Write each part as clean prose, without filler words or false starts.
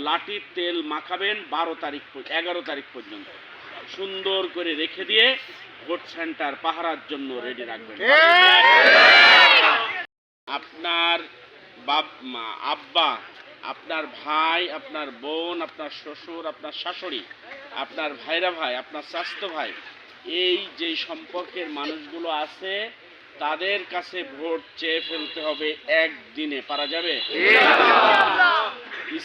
লাঠির তেল মাখাবেন 11 তারিখ পর্যন্ত, সুন্দর করে রেখে দিয়ে ভোট সেন্টার পাহারার জন্য রেডি রাখবেন। আপনার আব্বা, আপনার ভাই, আপনার বোন, আপনার শ্বশুর, আপনার শাশুড়ি, আপনার ভাইরা ভাই, আপনার স্বাস্থ্য ভাই, এই যে সম্পর্কের মানুষগুলো আছে তাদের কাছে ভোট চেয়ে ফেলতে হবে একদিনে। পারা যাবে?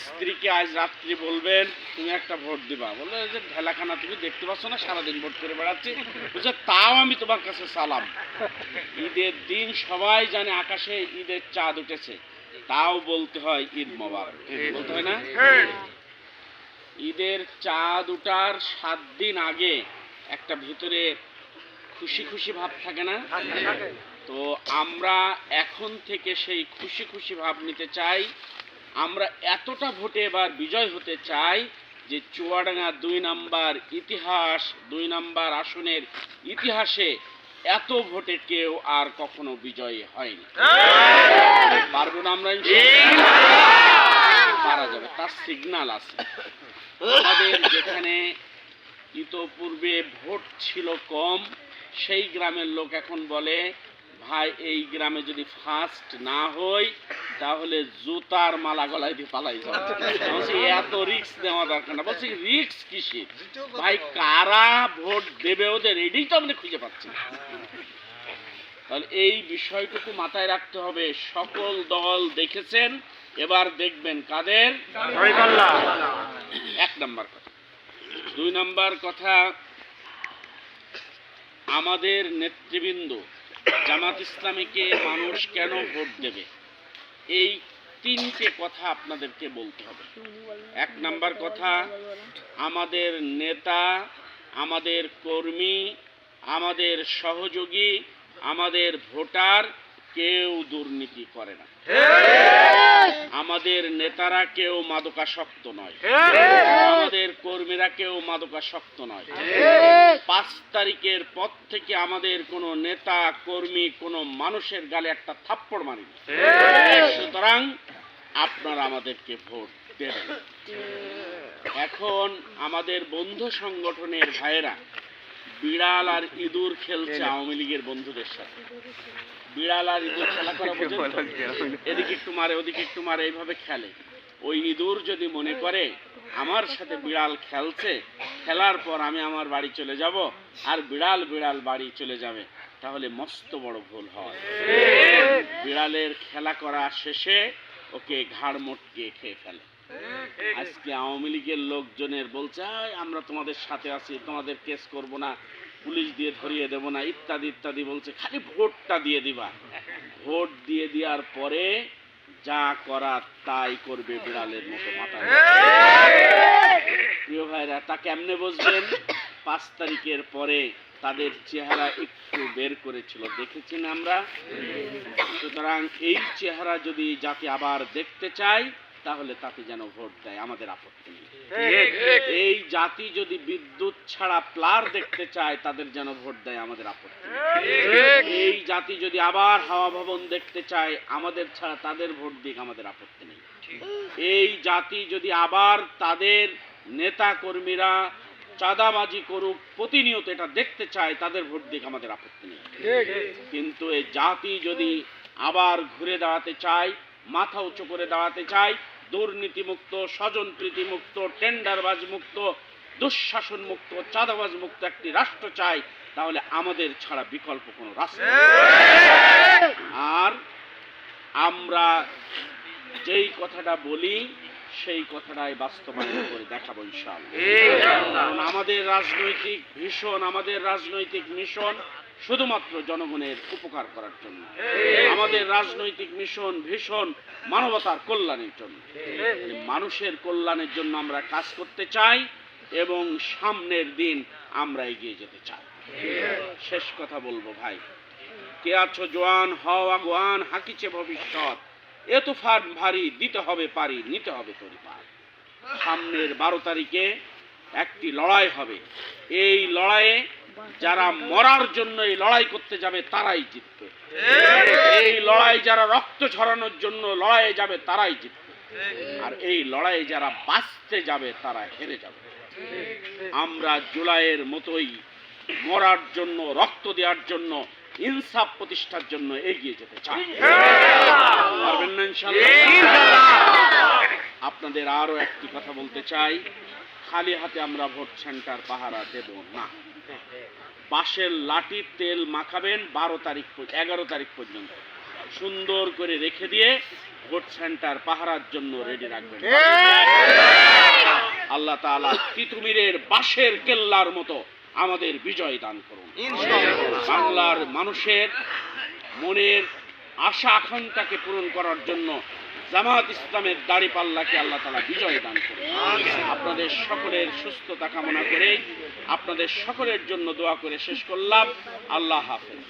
স্ত্রীকে আজ রাত্রি বলবেন তুমি একটা ভোট দিবা, বলবে যে ঢেলাখানা তুমি দেখতে পাচ্ছ না সারাদিন ভোট করে বেড়াচ্ছি, বুঝছে তাও আমি তোমার কাছে সালাম। ঈদের দিন সবাই জানে আকাশে ঈদের চাঁদ উঠেছে, তাও বলতে হয় ঈদ মোবারক, বলতে হয় না? ঈদের চাঁদ উঠার 7 দিন আগে একটা ভিতরে খুশি খুশি ভাব থাকে না? তো আমরা এখন থেকে সেই খুশি খুশি ভাব নিতে চাই। আমরা এতটা ভোটে এবার বিজয় হতে চাই যে চুয়াডাঙ্গা 2 নাম্বার আসনের ইতিহাসে এত ভোটে কেউ আর কখনো বিজয়ী হয়নি। পারবো না আমরা? পারা যাবে, তার সিগন্যাল আছে। আমাদের যেখানে ইতোপূর্বে ভোট ছিল কম, সেই গ্রামের লোক এখন বলে ভাই এই গ্রামে যদি ফার্স্ট না হই তাহলে জুতার মালা গলায় দিয়ে পালাই যাবে। বলছি এত রিস্ক নেওয়া দরকার না। বলছি রিস্ক কিসের ভাই, কারা ভোট দেবে ওদের এটাই তো আপনি খুঁজে পাচ্ছেন। তাহলে এই বিষয়টুকু মাথায় রাখতে হবে। সকল দল দেখেছেন, এবার দেখবেন কাদের। 1 নাম্বার কথা। 2 নাম্বার কথা, আমাদের নেতৃবৃন্দ জামাত ইসলামীকে মানুষ কেন ভোট দেবে, এই 3টে কথা আপনাদেরকে বলতে হবে। 1 নাম্বার কথা, আমাদের নেতা, আমাদের কর্মী, আমাদের সহযোগী, আমাদের ভোটার কেউ দুর্নীতি করে না। আমাদের নেতারা কেউ মাদকাসক্ত নয়, আমাদের কর্মীরা কেউ মাদকাসক্ত নয়। 5 তারিখের পর থেকে আমাদের কোনো নেতা কর্মী কোনো মানুষের গালে একটা থাপ্পড় মারিনি। সুতরাং আপনারা আমাদেরকে ভোট দেবেন। এখন আমাদের বন্ধু সংগঠনের ভাইয়েরা বিড়াল আর ইঁদুর খেলছে আওয়ামী লীগের বন্ধুদের সাথে। বিড়াল আর ইঁদুর খেলা করা বোঝেন? এদিকে একটু মারে ওদিকে একটু মারে, এইভাবে খেলে। ওই ইঁদুর যদি মনে করে আমার সাথে বিড়াল খেলছে, খেলার পর আমি আমার বাড়ি চলে যাব আর বিড়াল বাড়ি চলে যাবে, তাহলে মস্ত বড় ভুল হয়। বিড়ালের খেলা করা শেষে ওকে ঘাড় মোটকে খেয়ে ফেলে। আজকে আওয়ামী লীগের লোকজনের বলছে আমরা তোমাদের সাথে আছি, তোমাদের কেস করব না, পুলিশ দিয়ে ধরিয়ে দেব না, ইত্যাদি ইত্যাদি বলছে। খালি ভোটটা দিয়ে দিবা। ভোট দিয়ে দেওয়ার পরে যা করার তাই করবে বিড়ালের মতো মাথায়। প্রিয় ভাইরা, তা কেমনে বুঝবেন? 5 তারিখের পরে তাদের চেহারা একটু বের করেছিল, দেখেছি না আমরা। সুতরাং এই চেহারা যদি জাতি আবার দেখতে চায় তাহলে তাতে যেন ভোট দেয়, আমাদের আপত্তি নেই। এই জাতি যদি বিদ্যুৎ ছাড়া প্লার দেখতে চায় তাদের যেন ভোট দেয়, আমাদের আপত্তি নেই। এই জাতি যদি আবার হাওয়া ভবন দেখতে চায় আমাদের ছাড়া তাদের ভোট দিক, আমাদের আপত্তি নেই। এই জাতি যদি আবার তাদের নেতা কর্মীরা চাঁদাবাজি করুক প্রতিনিয়ত এটা দেখতে চায় তাদের ভোট দিক, আমাদের আপত্তি নেই। কিন্তু এই জাতি যদি আবার ঘুরে দাঁড়াতে চায়, মাথা উঁচু করে দাঁড়াতে চায়, দুর্নীতি মুক্ত, স্বজন প্রীতি মুক্ত, টেন্ডারবাজ মুক্ত, দুঃশাসন মুক্ত, চাঁদাবাজ মুক্ত একটি রাষ্ট্র চাই, তাহলে আমাদের ছাড়া বিকল্প কোনো রাষ্ট্র। আর আমরা যেই কথাটা বলি সেই কথাটাই বাস্তবায়ন করে দেখাবো ইনশাআল্লাহ। কারণ আমাদের রাজনৈতিক মিশন শুধুমাত্র জনগণের উপকার করার জন্য। আমাদের রাজনৈতিক মিশন ভীষণ মানবতার কল্যাণের জন্য। মানুষের কল্যাণের জন্য আমরা কাজ করতে চাই এবং সামনের দিন আমরা এগিয়ে যেতে চাই। শেষ কথা বলবো ভাই, কে আছো জোয়ান হও আগুয়ান, হাকিছে ভবিষ্যৎ, এ তুফান ভারী, দিতে হবে পারি, নিতে হবে তরি পার। সামনের 12 তারিখে একটি লড়াই হবে। এই লড়াইয়ে যারা মরার জন্য এই লড়াই করতে যাবে তারাই জিতবে। এই লড়াই যারা রক্ত ঝরানোর জন্য লড়াইয়ে যাবে তারাই জিতবে। আর এই লড়াই যারা বাঁচতে যাবে তারা হেরে যাবে। আমরা জুলাইয়ের মতোই মরার জন্য, রক্ত দেওয়ার জন্য, ইনসাফ প্রতিষ্ঠার জন্য এগিয়ে যেতে চাই। পারবেন না ইনশাআল্লাহ? আপনাদের আরো একটি কথা বলতে চাই, খালি হাতে আমরা ভোট সেন্টার পাহারা দেব না। বাঁশের লাঠির তেল মাখাবেন 11 তারিখ পর্যন্ত, সুন্দর করে রেখে দিয়ে ভোট সেন্টার পাহারার জন্য রেডি রাখবেন। আল্লাহ তাআলা তিতুমিরের বাঁশের কেল্লার মতো আমাদের বিজয় দান করুন। বাংলার মানুষের মনের আশা আকাঙ্ক্ষাকে পূরণ করার জন্য জামাত ইসলামের দাড়িপাল্লাকে আল্লাহ তাআলা বিজয় দান করুন। আপনাদের সকলের সুস্থতা কামনা করে আপনাদের সকলের জন্য দোয়া করে শেষ করলাম। আল্লাহ হাফেজ।